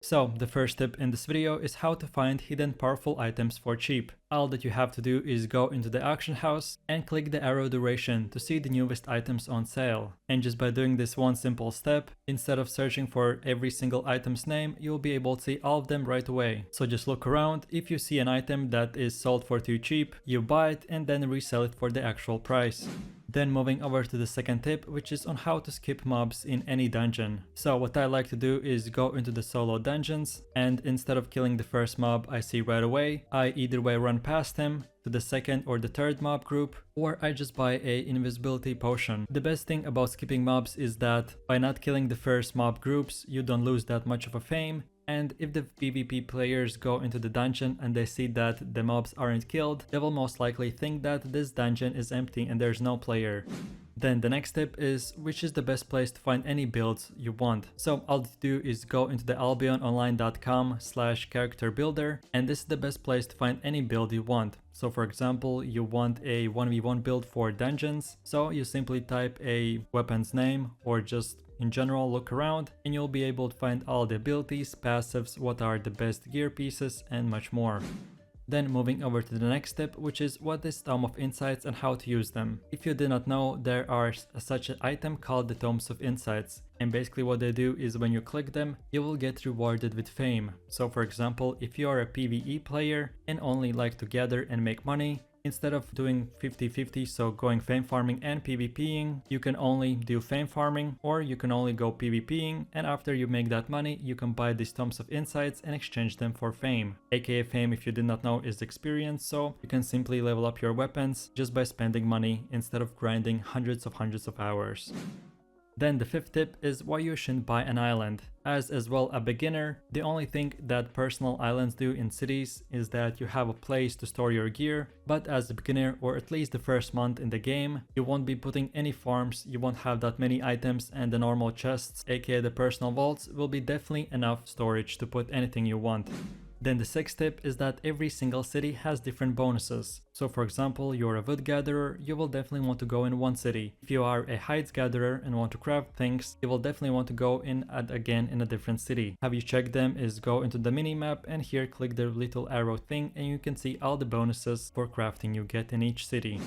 So the first tip in this video is how to find hidden powerful items for cheap. All that you have to do is go into the auction house and click the arrow duration to see the newest items on sale. And just by doing this one simple step, instead of searching for every single item's name, you'll be able to see all of them right away. So just look around, if you see an item that is sold for too cheap, you buy it and then resell it for the actual price. Then moving over to the second tip, which is on how to skip mobs in any dungeon. So what I like to do is go into the solo dungeons, and instead of killing the first mob I see right away, I either way run past him to the second or the third mob group, or I just buy a invisibility potion. The best thing about skipping mobs is that by not killing the first mob groups, you don't lose that much of a fame. And if the PvP players go into the dungeon and they see that the mobs aren't killed, they will most likely think that this dungeon is empty and there's no player. Then the next tip is which is the best place to find any builds you want. So all you do is go into the albiononline.com/character builder, and this is the best place to find any build you want. So for example, you want a 1v1 build for dungeons, so you simply type a weapon's name or just in general look around and you'll be able to find all the abilities, passives, what are the best gear pieces and much more. Then moving over to the next step, which is what is Tome of Insights and how to use them. If you did not know, there are such an item called the Tomes of Insights, and basically what they do is when you click them, you will get rewarded with fame. So for example, if you are a PvE player and only like to gather and make money, instead of doing 50-50, so going fame farming and PvPing, you can only do fame farming, or you can only go PvPing, and after you make that money, you can buy these Tomes of Insights and exchange them for fame. AKA fame, if you did not know, is experience, so you can simply level up your weapons just by spending money instead of grinding hundreds of hours. Then the fifth tip is why you shouldn't buy an island. As well a beginner, the only thing that personal islands do in cities is that you have a place to store your gear, but as a beginner, or at least the first month in the game, you won't be putting any farms, you won't have that many items, and the normal chests, aka the personal vaults, will be definitely enough storage to put anything you want. Then the sixth tip is that every single city has different bonuses. So for example, you're a wood gatherer, you will definitely want to go in one city. If you are a hides gatherer and want to craft things, you will definitely want to go in again in a different city. Have you checked them is go into the minimap and here click the little arrow thing and you can see all the bonuses for crafting you get in each city.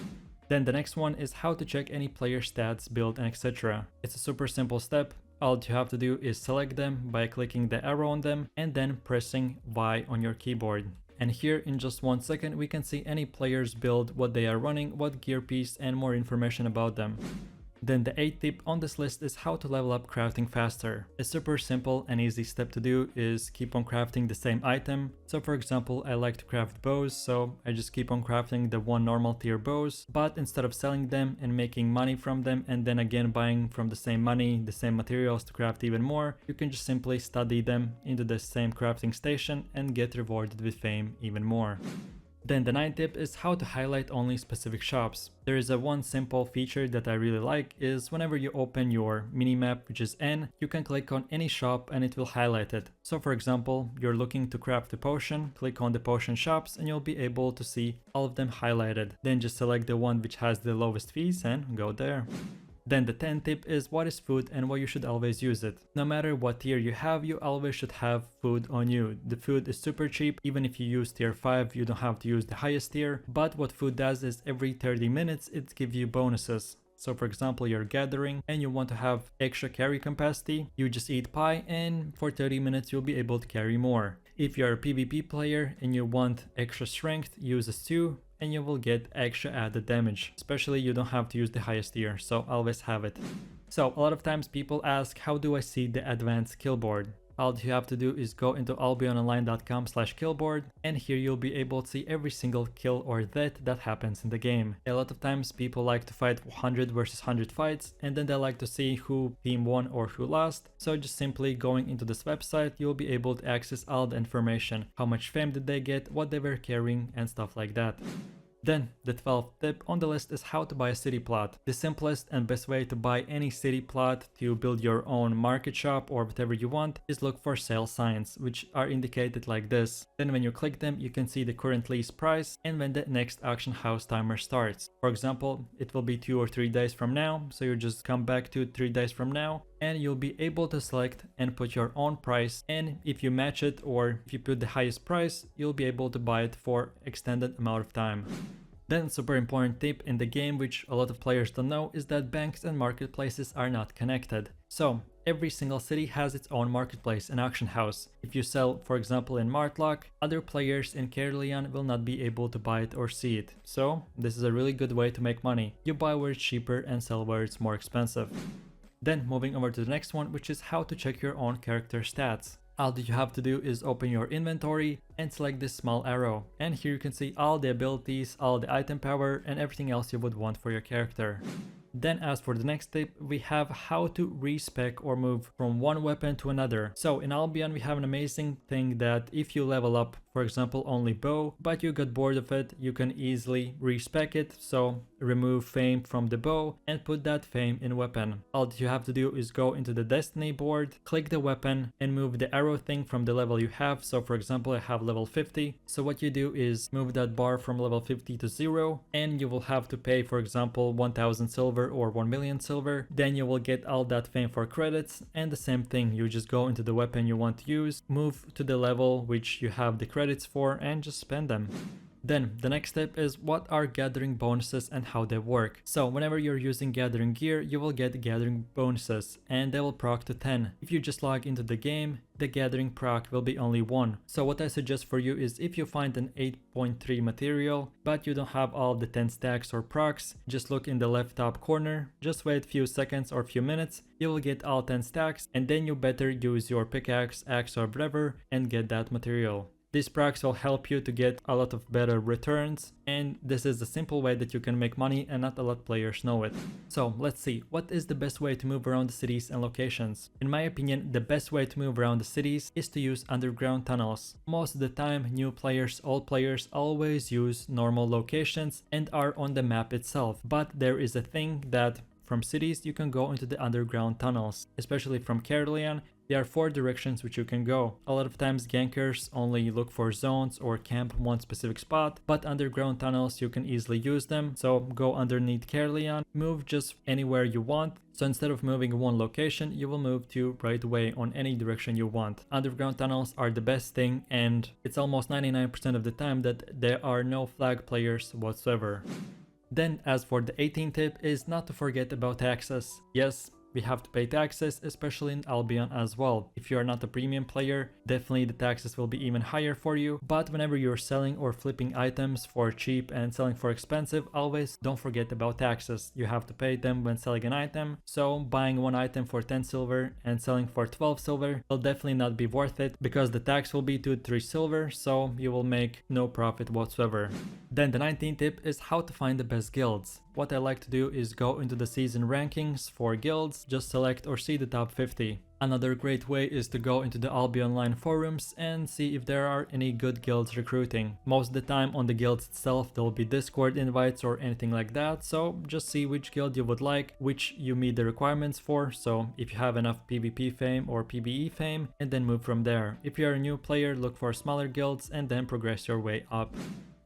Then the next one is how to check any player stats, build and etc. It's a super simple step. All you have to do is select them by clicking the arrow on them and then pressing Y on your keyboard. And here in just 1 second we can see any player's build, what they are running, what gear piece and more information about them. Then the 8th tip on this list is how to level up crafting faster. A super simple and easy step to do is keep on crafting the same item. So for example, I like to craft bows, so I just keep on crafting the 1 normal tier bows, but instead of selling them and making money from them and then again buying from the same money, the same materials to craft even more, you can just simply study them into the same crafting station and get rewarded with fame even more. Then the 9th tip is how to highlight only specific shops. There is one simple feature that I really like is whenever you open your minimap, which is N, you can click on any shop and it will highlight it. So for example, you're looking to craft a potion, click on the potion shops and you'll be able to see all of them highlighted. Then just select the one which has the lowest fees and go there. Then the 10th tip is what is food and why you should always use it. No matter what tier you have, you always should have food on you. The food is super cheap, even if you use tier 5 you don't have to use the highest tier, but what food does is every 30 minutes it gives you bonuses. So for example, you're gathering and you want to have extra carry capacity, you just eat pie and for 30 minutes you'll be able to carry more. If you're a PvP player and you want extra strength, use a stew and you will get extra added damage. Especially you don't have to use the highest tier, so always have it. So a lot of times people ask, how do I see the advanced Killboard? All you have to do is go into albiononline.com/killboard and here you'll be able to see every single kill or death that happens in the game. A lot of times people like to fight 100 versus 100 fights and then they like to see who team won or who lost. So just simply going into this website, you'll be able to access all the information. How much fame did they get, what they were carrying and stuff like that. Then, the 12th tip on the list is how to buy a city plot. The simplest and best way to buy any city plot to build your own market shop or whatever you want is look for sale signs, which are indicated like this. Then when you click them, you can see the current lease price and when the next auction house timer starts. For example, it will be 2 or 3 days from now, so you just come back to 3 days from now and you'll be able to select and put your own price, and if you match it or if you put the highest price, you'll be able to buy it for extended amount of time. Then super important tip in the game which a lot of players don't know is that banks and marketplaces are not connected. So every single city has its own marketplace and auction house. If you sell, for example, in Martlock, other players in Caerleon will not be able to buy it or see it. So this is a really good way to make money. You buy where it's cheaper and sell where it's more expensive. Then moving over to the next one, which is how to check your own character stats. All that you have to do is open your inventory and select this small arrow. And here you can see all the abilities, all the item power, and everything else you would want for your character. Then as for the next tip, we have how to respec or move from one weapon to another. So in Albion we have an amazing thing that if you level up, for example, only bow, but you got bored of it, you can easily respec it. So remove fame from the bow and put that fame in weapon. All that you have to do is go into the destiny board, click the weapon and move the arrow thing from the level you have. So for example, I have level 50. So what you do is move that bar from level 50 to 0 and you will have to pay, for example, 1000 silver or 1 million silver. Then you will get all that fame for credits, and the same thing, you just go into the weapon you want to use, move to the level which you have the credits for and just spend them. Then the next step is what are gathering bonuses and how they work. So whenever you're using gathering gear, you will get gathering bonuses and they will proc to 10. If you just log into the game, the gathering proc will be only 1. So what I suggest for you is if you find an 8.3 material but you don't have all the 10 stacks or procs, just look in the left top corner, just wait a few seconds or few minutes, you will get all 10 stacks and then you better use your pickaxe, axe or whatever and get that material. These procs will help you to get a lot of better returns, and this is a simple way that you can make money and not a lot of players know it. So let's see, what is the best way to move around the cities and locations? In my opinion, the best way to move around the cities is to use underground tunnels. Most of the time, new players, old players always use normal locations and are on the map itself. But there is a thing that from cities you can go into the underground tunnels, especially from Caerleon. There are 4 directions which you can go. A lot of times gankers only look for zones or camp one specific spot, but underground tunnels you can easily use them. So go underneath Caerleon, move just anywhere you want. So instead of moving one location, you will move to right away on any direction you want. Underground tunnels are the best thing, and it's almost 99% of the time that there are no flag players whatsoever. Then as for the 18th tip is not to forget about taxes. Yes, we have to pay taxes, especially in Albion as well. If you are not a premium player, definitely the taxes will be even higher for you. But whenever you're selling or flipping items for cheap and selling for expensive, always don't forget about taxes. You have to pay them when selling an item. So buying one item for 10 silver and selling for 12 silver will definitely not be worth it because the tax will be 2-3 silver, so you will make no profit whatsoever. Then the 19th tip is how to find the best guilds. What I like to do is go into the season rankings for guilds, just select or see the top 50. Another great way is to go into the Albion Online forums and see if there are any good guilds recruiting. Most of the time on the guilds itself there will be Discord invites or anything like that, so just see which guild you would like, which you meet the requirements for, so if you have enough PvP fame or PvE fame, and then move from there. If you're a new player, look for smaller guilds and then progress your way up.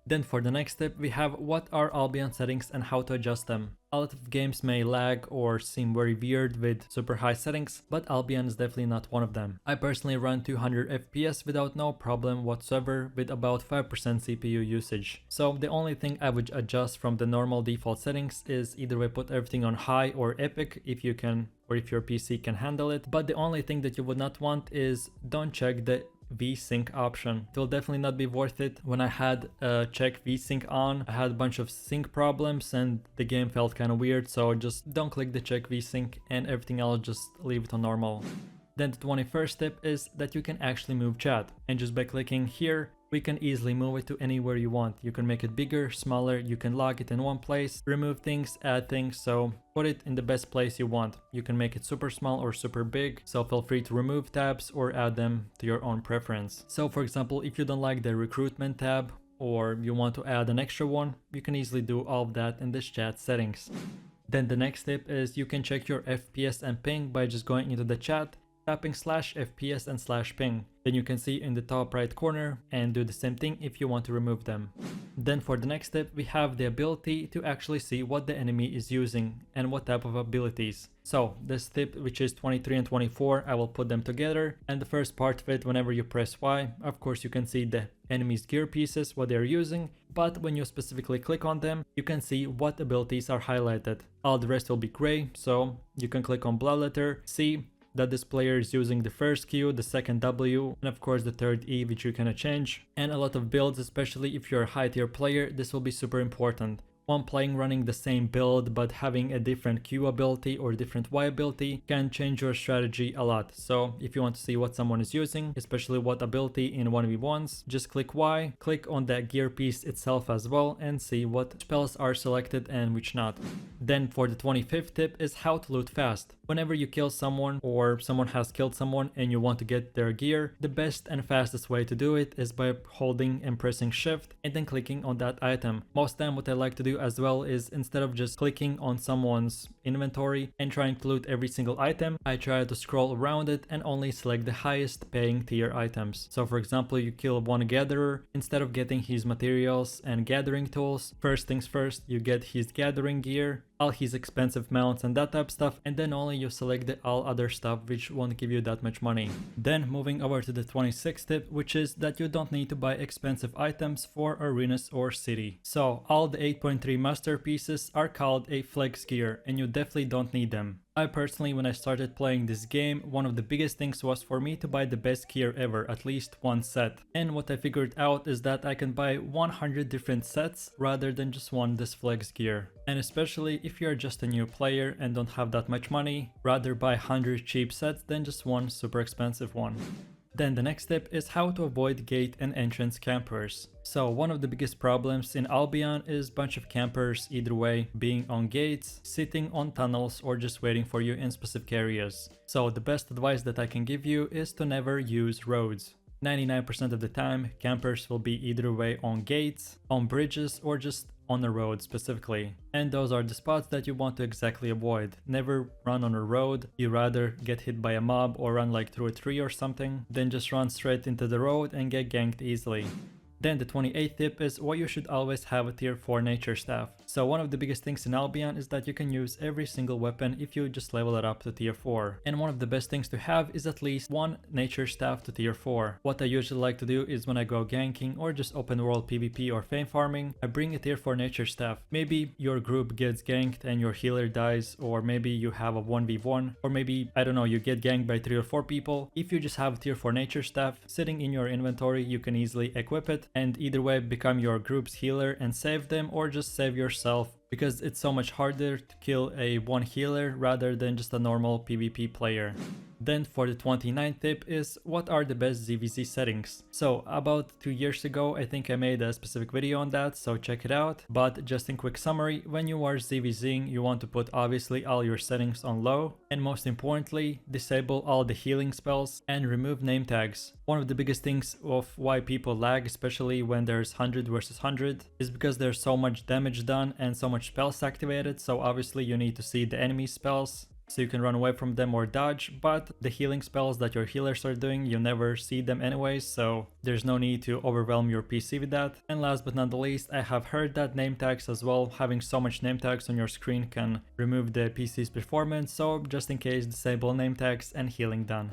Then for the next step we have what are Albion settings and how to adjust them. A lot of games may lag or seem very weird with super high settings, but Albion is definitely not one of them. I personally run 200 FPS without no problem whatsoever with about 5% CPU usage. So the only thing I would adjust from the normal default settings is either way put everything on high or epic if you can, or if your PC can handle it. But the only thing that you would not want is don't check the VSync option. It will definitely not be worth it. When I had check VSync on, I had a bunch of sync problems and the game felt kind of weird, so just don't click the check VSync and everything else just leave it on normal. Then the 21st tip is that you can actually move chat, and just by clicking here we can easily move it to anywhere you want. You can make it bigger, smaller, you can log it in one place, remove things, add things, so put it in the best place you want. You can make it super small or super big, so feel free to remove tabs or add them to your own preference. So for example, if you don't like the recruitment tab or you want to add an extra one, you can easily do all of that in this chat settings. Then the next tip is you can check your FPS and ping by just going into the chat tapping /FPS and /ping. Then you can see in the top right corner and do the same thing if you want to remove them. Then for the next step, we have the ability to actually see what the enemy is using and what type of abilities. So this tip, which is 23 and 24, I will put them together, and the first part of it, whenever you press Y, of course you can see the enemy's gear pieces, what they're using, but when you specifically click on them, you can see what abilities are highlighted. All the rest will be gray, so you can click on Bloodletter, see that this player is using the first Q, the second W, and of course the third E, which you can change. And a lot of builds, especially if you're a high tier player, this will be super important. One playing running the same build but having a different Q ability or different Y ability can change your strategy a lot. So if you want to see what someone is using, especially what ability in 1v1s, just click Y, click on that gear piece itself as well, and see what spells are selected and which not. Then for the 25th tip is how to loot fast. Whenever you kill someone or someone has killed someone and you want to get their gear, the best and fastest way to do it is by holding and pressing shift and then clicking on that item. Most time what I like to do as well is, instead of just clicking on someone's inventory and trying to loot every single item, I try to scroll around it and only select the highest paying tier items. So for example, you kill one gatherer, instead of getting his materials and gathering tools, first things first, you get his gathering gear, all his expensive mounts and that type of stuff, and then only you select the all other stuff which won't give you that much money. Then moving over to the 26th tip, which is that you don't need to buy expensive items for arenas or city. So all the 8.3 masterpieces are called a flex gear and you definitely don't need them. I personally, when I started playing this game, one of the biggest things was for me to buy the best gear ever, at least one set. And what I figured out is that I can buy 100 different sets rather than just one this flex gear. And especially if you're just a new player and don't have that much money, rather buy 100 cheap sets than just one super expensive one. Then the next step is how to avoid gate and entrance campers. So one of the biggest problems in Albion is bunch of campers either way, being on gates, sitting on tunnels, or just waiting for you in specific areas. So the best advice that I can give you is to never use roads. 99% of the time, campers will be either way on gates, on bridges, or just on a road specifically. And those are the spots that you want to exactly avoid. Never run on a road. You rather get hit by a mob or run like through a tree or something, than just run straight into the road and get ganked easily. Then the 28th tip is why you should always have a tier 4 nature staff. So one of the biggest things in Albion is that you can use every single weapon if you just level it up to tier 4. And one of the best things to have is at least one nature staff to tier 4. What I usually like to do is when I go ganking or just open world PvP or fame farming, I bring a tier 4 nature staff. Maybe your group gets ganked and your healer dies, or maybe you have a 1v1, or maybe, I don't know, you get ganked by 3 or 4 people. If you just have a tier 4 nature staff sitting in your inventory, you can easily equip it and either way become your group's healer and save them, or just save yourself, because it's so much harder to kill a one healer rather than just a normal PvP player. Then for the 29th tip is what are the best ZVZ settings. So about 2 years ago I think I made a specific video on that, so check it out. But just in quick summary, when you are ZVZing you want to put obviously all your settings on low, and most importantly disable all the healing spells and remove name tags. One of the biggest things of why people lag, especially when there's 100 versus 100, is because there's so much damage done and so much spells activated, so obviously you need to see the enemy spells so you can run away from them or dodge, but the healing spells that your healers are doing, you never see them anyways, so there's no need to overwhelm your PC with that. And last but not the least, I have heard that name tags as well, having so much name tags on your screen can remove the PC's performance, so just in case, disable name tags and healing done.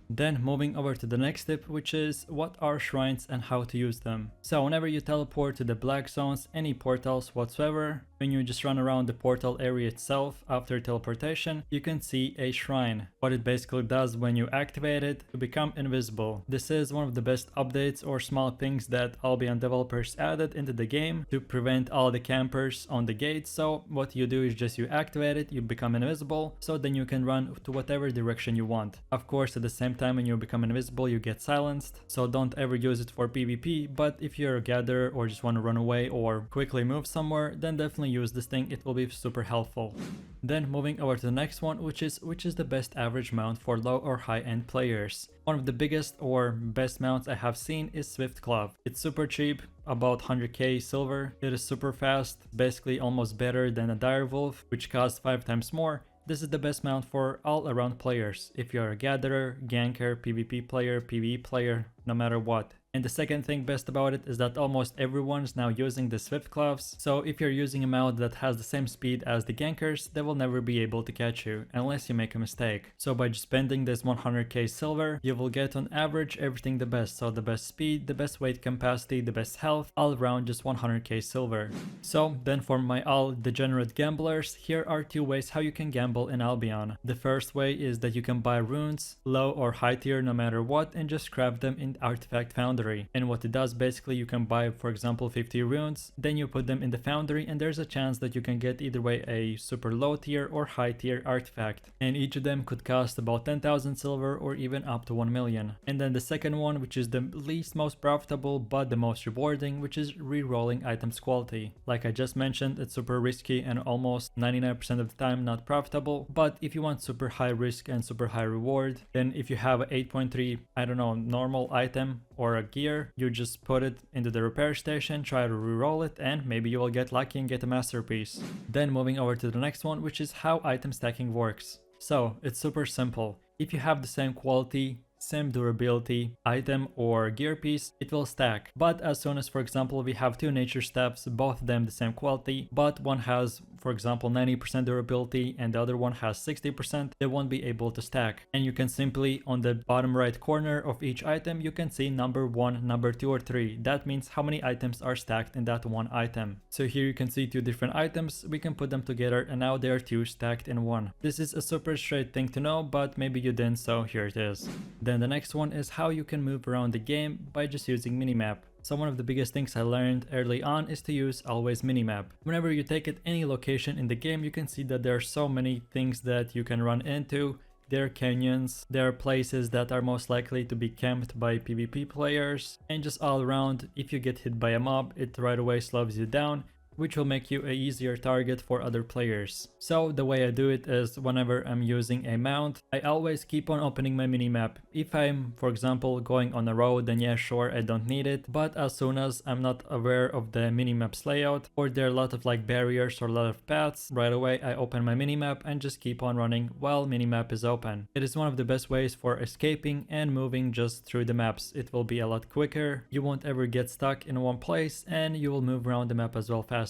Then moving over to the next tip, which is what are shrines and how to use them. So whenever you teleport to the black zones, any portals whatsoever, when you just run around the portal area itself after teleportation, you can see a shrine. What it basically does when you activate it, you become invisible. This is one of the best updates or small things that Albion developers added into the game to prevent all the campers on the gates. So what you do is just you activate it, you become invisible, so then you can run to whatever direction you want. Of course, at the same time when you become invisible you get silenced, so don't ever use it for PvP, but if you're a gatherer or just want to run away or quickly move somewhere, then definitely use this thing, it will be super helpful. Then moving over to the next one, which is the best average mount for low or high end players. One of the biggest or best mounts I have seen is Swift Club. It's super cheap, about 100k silver. It is super fast, basically almost better than a Direwolf, which costs 5 times more. this is the best mount for all around players. If you're a gatherer, ganker, PvP player, PvE player, no matter what. And the second thing best about it is that almost everyone is now using the Swift Gloves, so if you're using a mount that has the same speed as the gankers, they will never be able to catch you, unless you make a mistake. So by just spending this 100k silver, you will get on average everything the best, so the best speed, the best weight capacity, the best health, all around just 100k silver. So then for my all degenerate gamblers, here are two ways how you can gamble in Albion. The first way is that you can buy runes, low or high tier no matter what, and just craft them in Artifact Foundry. And what it does, basically you can buy for example 50 runes, then you put them in the foundry and there's a chance that you can get either way a super low tier or high tier artifact. And each of them could cost about 10,000 silver or even up to 1 million. And then the second one, which is the least most profitable but the most rewarding, which is re-rolling items quality. Like I just mentioned, it's super risky and almost 99% of the time not profitable, but if you want super high risk and super high reward, then if you have a 8.3, I don't know, normal item or a gear, you just put it into the repair station, try to re-roll it, and maybe you will get lucky and get a masterpiece. Then moving over to the next one, which is how item stacking works. So it's super simple. If you have the same quality, same durability item or gear piece, it will stack. But as soon as, for example, we have two nature staffs, both of them the same quality, but one has, for example, 90% durability and the other one has 60%, they won't be able to stack. And you can simply, on the bottom right corner of each item, you can see number 1, number 2 or 3. That means how many items are stacked in that one item. So here you can see two different items, we can put them together and now they are two stacked in one. This is a super straight thing to know, but maybe you didn't, so here it is. Then the next one is how you can move around the game by just using Minimap. So one of the biggest things I learned early on is to use always Minimap. Whenever you take it any location in the game, you can see that there are so many things that you can run into. There are canyons, there are places that are most likely to be camped by PvP players, and just all around, if you get hit by a mob, it right away slows you down, which will make you an easier target for other players. So the way I do it is whenever I'm using a mount, I always keep on opening my minimap. If I'm, for example, going on a road, then yeah, sure, I don't need it. But as soon as I'm not aware of the minimap's layout, or there are a lot of like barriers or a lot of paths, right away I open my minimap and just keep on running while minimap is open. It is one of the best ways for escaping and moving just through the maps. It will be a lot quicker, you won't ever get stuck in one place, and you will move around the map as well faster.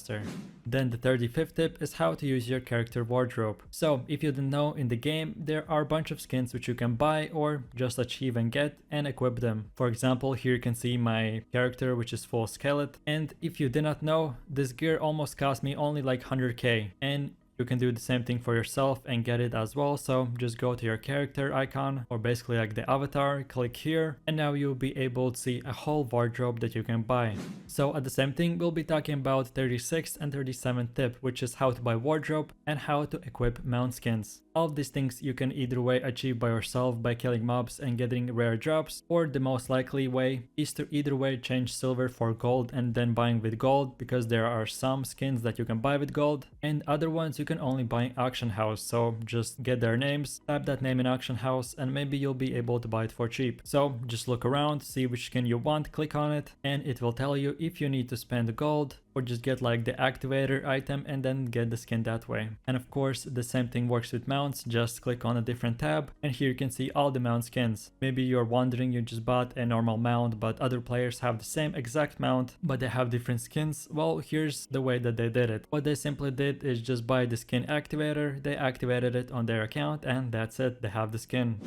Then the 35th tip is how to use your character wardrobe. So if you didn't know, in the game there are a bunch of skins which you can buy or just achieve and get and equip them. For example, here you can see my character which is full skeleton, and if you did not know, this gear almost cost me only like 100k, and you can do the same thing for yourself and get it as well. So just go to your character icon, or basically like the avatar, click here, and now you'll be able to see a whole wardrobe that you can buy. So at the same thing, we'll be talking about 36th and 37th tip, which is how to buy wardrobe and how to equip mount skins. All of these things you can either way achieve by yourself by killing mobs and getting rare drops, or the most likely way is to either way change silver for gold and then buying with gold, because there are some skins that you can buy with gold and other ones you can only buy in auction house. So just get their names, type that name in auction house, and maybe you'll be able to buy it for cheap. So just look around, see which skin you want, click on it, and it will tell you if you need to spend gold or just get like the activator item and then get the skin that way. And of course the same thing works with mounts. Just click on a different tab and here you can see all the mount skins. Maybe you're wondering, you just bought a normal mount but other players have the same exact mount but they have different skins. Well, here's the way that they did it. What they simply did is just buy the skin activator, they activated it on their account, and that's it, they have the skin.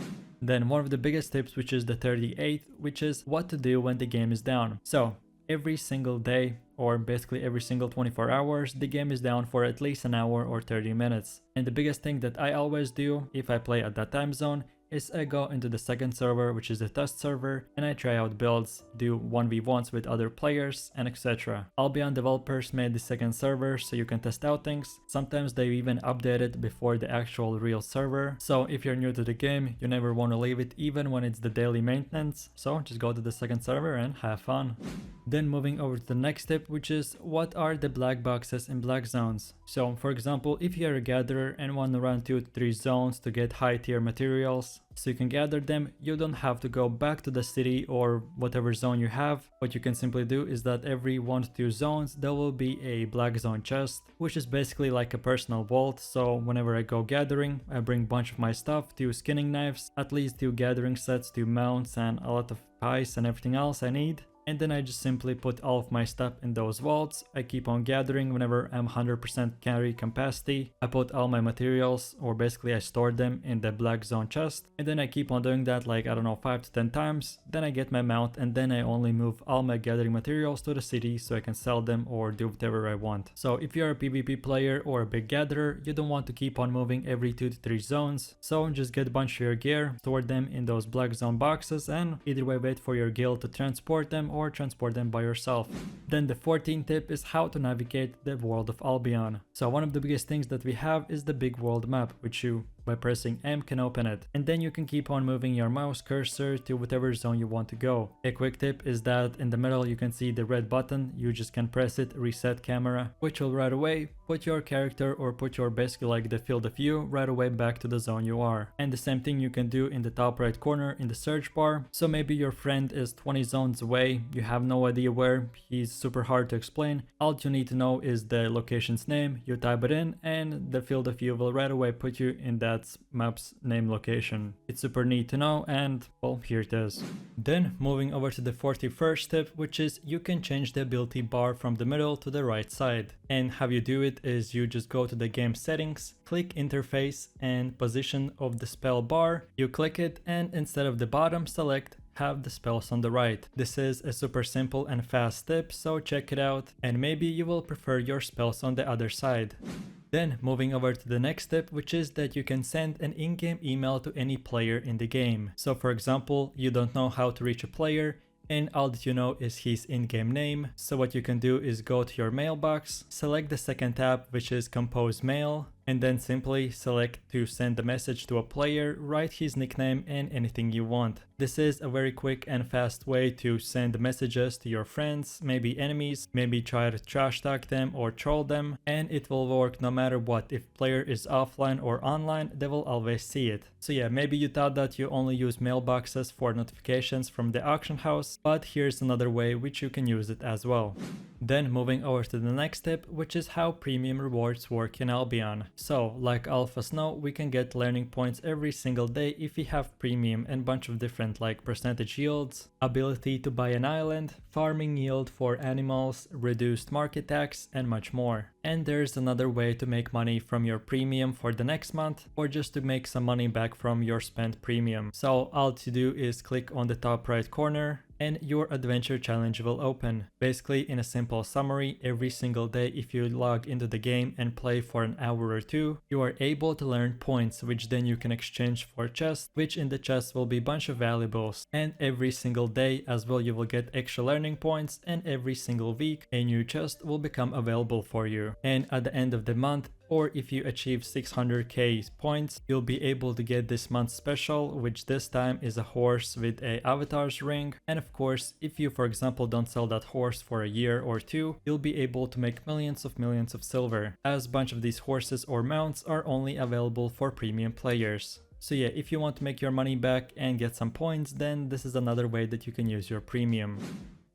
Then one of the biggest tips, which is the 38th, which is what to do when the game is down. So every single day, or basically every single 24 hours, the game is down for at least an hour or 30 minutes. And the biggest thing that I always do if I play at that time zone is I go into the second server, which is the test server, and I try out builds, do 1v1s with other players, and etc. Albion developers made the second server so you can test out things. Sometimes they even update it before the actual real server. So if you're new to the game, you never want to leave it even when it's the daily maintenance. So just go to the second server and have fun. Then moving over to the next tip, which is what are the black boxes in black zones. So for example, if you're a gatherer and want to run 2 to 3 zones to get high tier materials, materials. So you can gather them, you don't have to go back to the city or whatever zone you have. What you can simply do is that every 1 to 2 zones there will be a black zone chest, which is basically like a personal vault. So whenever I go gathering, I bring a bunch of my stuff, 2 skinning knives, at least 2 gathering sets, 2 mounts, and a lot of pies and everything else I need. And then I just simply put all of my stuff in those vaults. I keep on gathering whenever I'm 100% carry capacity. I put all my materials, or basically I store them in the black zone chest. And then I keep on doing that like, I don't know, 5 to 10 times. Then I get my mount, and then I only move all my gathering materials to the city so I can sell them or do whatever I want. So if you're a PvP player or a big gatherer, you don't want to keep on moving every 2 to 3 zones. So just get a bunch of your gear, store them in those black zone boxes, and either way wait for your guild to transport them or transport them by yourself. Then the 14th tip is how to navigate the world of Albion. So one of the biggest things that we have is the big world map, which you by pressing M can open it, and then you can keep on moving your mouse cursor to whatever zone you want to go. A quick tip is that in the middle you can see the red button, you just can press it, reset camera, which will right away put your character or put your basically like the field of view right away back to the zone you are. And the same thing you can do in the top right corner in the search bar. So maybe your friend is 20 zones away, you have no idea where, he's super hard to explain. All you need to know is the location's name, you type it in, and the field of view will right away put you in that map's name location. It's super neat to know, and well, here it is. Then moving over to the 41st tip, which is you can change the ability bar from the middle to the right side. And how you do it is you just go to the game settings, click interface and position of the spell bar, you click it, and instead of the bottom select have the spells on the right. This is a super simple and fast tip, so check it out, and maybe you will prefer your spells on the other side. Then moving over to the next step, which is that you can send an in-game email to any player in the game. So for example, you don't know how to reach a player, and all that you know is his in-game name. So what you can do is go to your mailbox, select the second tab, which is compose mail, and then simply select to send the message to a player, write his nickname and anything you want. This is a very quick and fast way to send messages to your friends, maybe enemies, maybe try to trash talk them or troll them, and it will work no matter what. If player is offline or online, they will always see it. So yeah, maybe you thought that you only use mailboxes for notifications from the auction house, but here's another way which you can use it as well. Then moving over to the next tip, which is how premium rewards work in Albion. So like all of us know, we can get learning points every single day if we have premium, and bunch of different like percentage yields, ability to buy an island, farming yield for animals, reduced market tax, and much more. And there's another way to make money from your premium for the next month, or just to make some money back from your spent premium. So all to do is click on the top right corner, and your adventure challenge will open. Basically, in a simple summary, every single day if you log into the game and play for an hour or two, you are able to learn points, which then you can exchange for chests, which in the chest will be a bunch of valuables. And every single day as well you will get extra learning points, and every single week a new chest will become available for you. And at the end of the month, or if you achieve 600k points, you'll be able to get this month's special, which this time is a horse with a avatar's ring. And of course, if you for example don't sell that horse for a year or two, you'll be able to make millions of silver, as a bunch of these horses or mounts are only available for premium players. So yeah, if you want to make your money back and get some points, then this is another way that you can use your premium.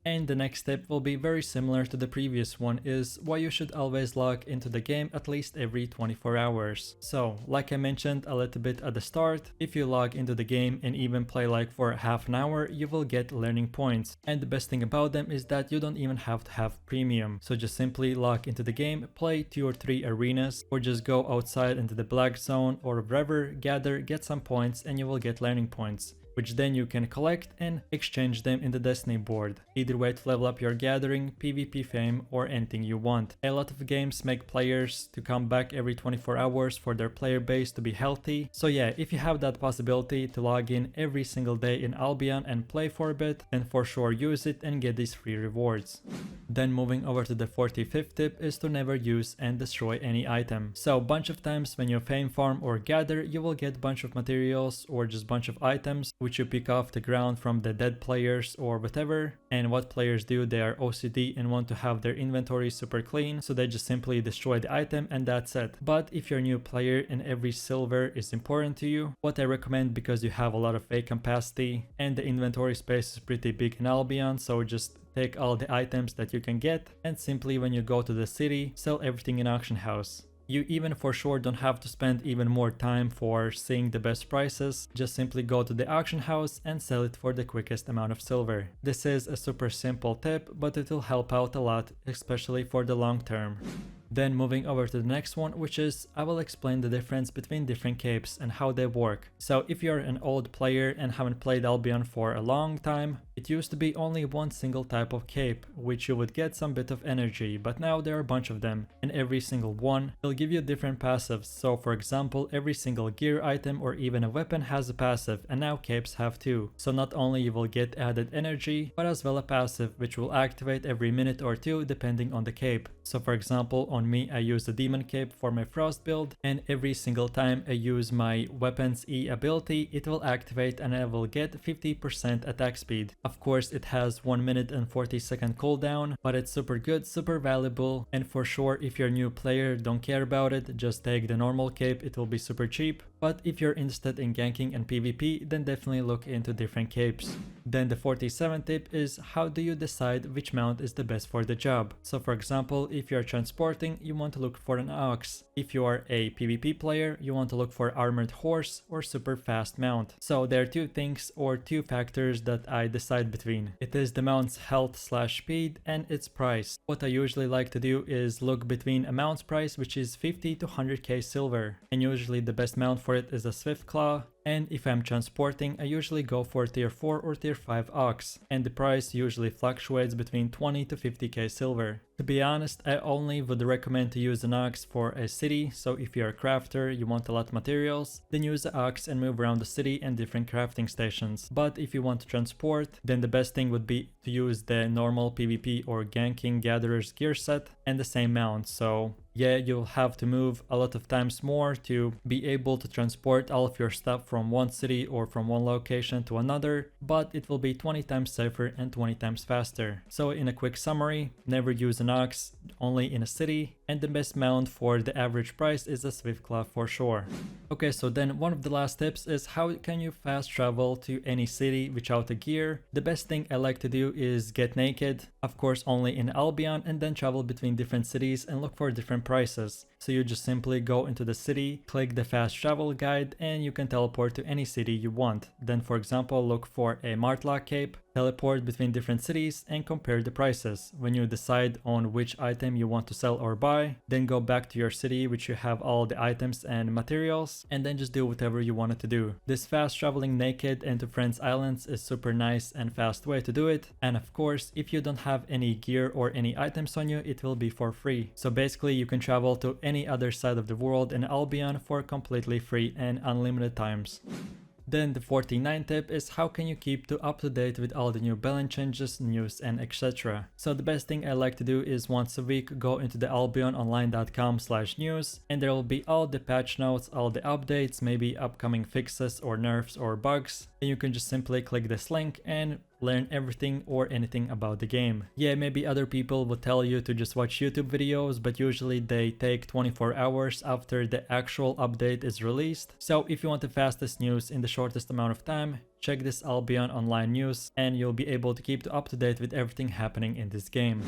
And the next step will be very similar to the previous one, is why you should always log into the game at least every 24 hours. So, like I mentioned a little bit at the start, if you log into the game and even play like for half an hour, you will get learning points. And the best thing about them is that you don't even have to have premium. So just simply log into the game, play 2 or 3 arenas, or just go outside into the black zone or wherever, gather, get some points, and you will get learning points, which then you can collect and exchange them in the Destiny board. Either way to level up your gathering, PvP fame, or anything you want. A lot of games make players to come back every 24 hours for their player base to be healthy. So yeah, if you have that possibility to log in every single day in Albion and play for a bit, then for sure use it and get these free rewards. Then moving over to the 45th tip is to never use and destroy any item. So bunch of times when you fame farm or gather, you will get bunch of materials or just bunch of items, which you pick off the ground from the dead players or whatever. And what players do, they are OCD and want to have their inventory super clean, so they just simply destroy the item and that's it. But if you're a new player and every silver is important to you, what I recommend, because you have a lot of vacant capacity and the inventory space is pretty big in Albion, so just take all the items that you can get and simply when you go to the city, sell everything in auction house. You even for sure don't have to spend even more time for seeing the best prices, just simply go to the auction house and sell it for the quickest amount of silver. This is a super simple tip, but it will help out a lot, especially for the long term. Then moving over to the next one, which is I will explain the difference between different capes and how they work. So if you're an old player and haven't played Albion for a long time, it used to be only one single type of cape, which you would get some bit of energy, but now there are a bunch of them, and every single one will give you different passives. So for example, every single gear item or even a weapon has a passive, and now capes have too. So not only you will get added energy, but as well a passive which will activate every minute or two depending on the cape. So for example, on me I use the demon cape for my frost build, and every single time I use my weapons E ability, it will activate and I will get 50% attack speed. Of course it has 1 minute and 40-second cooldown, but it's super good, super valuable, and for sure if you're a new player, don't care about it, just take the normal cape, it will be super cheap. But if you're interested in ganking and PvP, then definitely look into different capes. Then the 47 tip is how do you decide which mount is the best for the job. So for example, if you're transporting, you want to look for an ox. If you are a PvP player, you want to look for armored horse or super fast mount. So there are two things or two factors that I decide between. It is the mount's health/speed and its price. What I usually like to do is look between a mount's price, which is 50 to 100k silver, and usually the best mount for it is a Swift Claw. And if I'm transporting, I usually go for tier 4 or tier 5 ox, and the price usually fluctuates between 20 to 50k silver. To be honest, I only would recommend to use an ox for a city, so if you're a crafter, you want a lot of materials, then use the ox and move around the city and different crafting stations. But if you want to transport, then the best thing would be to use the normal PvP or ganking gatherer's gear set and the same mount. So yeah, you'll have to move a lot of times more to be able to transport all of your stuff from one city or from one location to another, but it will be 20 times safer and 20 times faster. So in a quick summary, never use an ox, only in a city, and the best mount for the average price is a Swift Claw for sure. Okay, so then one of the last tips is how can you fast travel to any city without a gear. The best thing I like to do is get naked, of course only in Albion, and then travel between different cities and look for different prices. So you just simply go into the city, click the fast travel guide, and you can teleport to any city you want. Then for example, look for a Martlock cape, teleport between different cities and compare the prices. When you decide on which item you want to sell or buy, then go back to your city which you have all the items and materials, and then just do whatever you wanted to do. This fast traveling naked and to friends islands is super nice and fast way to do it, and of course if you don't have any gear or any items on you, it will be for free. So basically you can travel to any other side of the world in Albion for completely free and unlimited times. Then the 49th tip is how can you keep up to date with all the new balance changes, news and etc. So the best thing I like to do is once a week go into the albiononline.com/news, and there will be all the patch notes, all the updates, maybe upcoming fixes or nerfs or bugs, and you can just simply click this link and learn everything or anything about the game. Yeah, maybe other people would tell you to just watch YouTube videos, but usually they take 24 hours after the actual update is released. So if you want the fastest news in the shortest amount of time, check this Albion online news and you'll be able to keep up to date with everything happening in this game.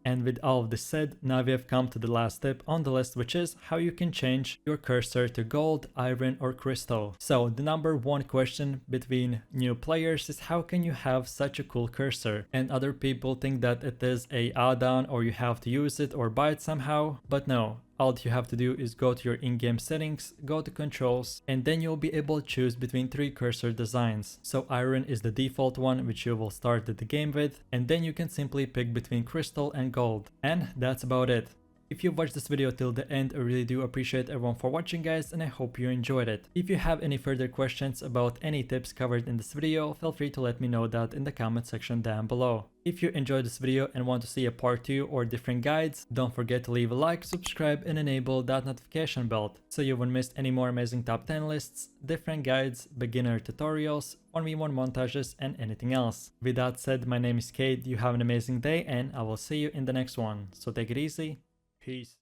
And with all of this said, now we have come to the last tip on the list, which is how you can change your cursor to gold, iron or crystal. So the number one question between new players is how can you have such a cool cursor? And other people think that it is a add-on or you have to use it or buy it somehow, but no. All you have to do is go to your in-game settings, go to controls, and then you'll be able to choose between 3 cursor designs. So iron is the default one which you will start the game with, and then you can simply pick between crystal and gold. And that's about it. If you watched this video till the end, I really do appreciate everyone for watching, guys, and I hope you enjoyed it. If you have any further questions about any tips covered in this video, feel free to let me know that in the comment section down below. If you enjoyed this video and want to see a part 2 or different guides, don't forget to leave a like, subscribe and enable that notification bell so you won't miss any more amazing top 10 lists, different guides, beginner tutorials, 1v1 montages and anything else. With that said, my name is Kate, you have an amazing day and I will see you in the next one. So take it easy, peace.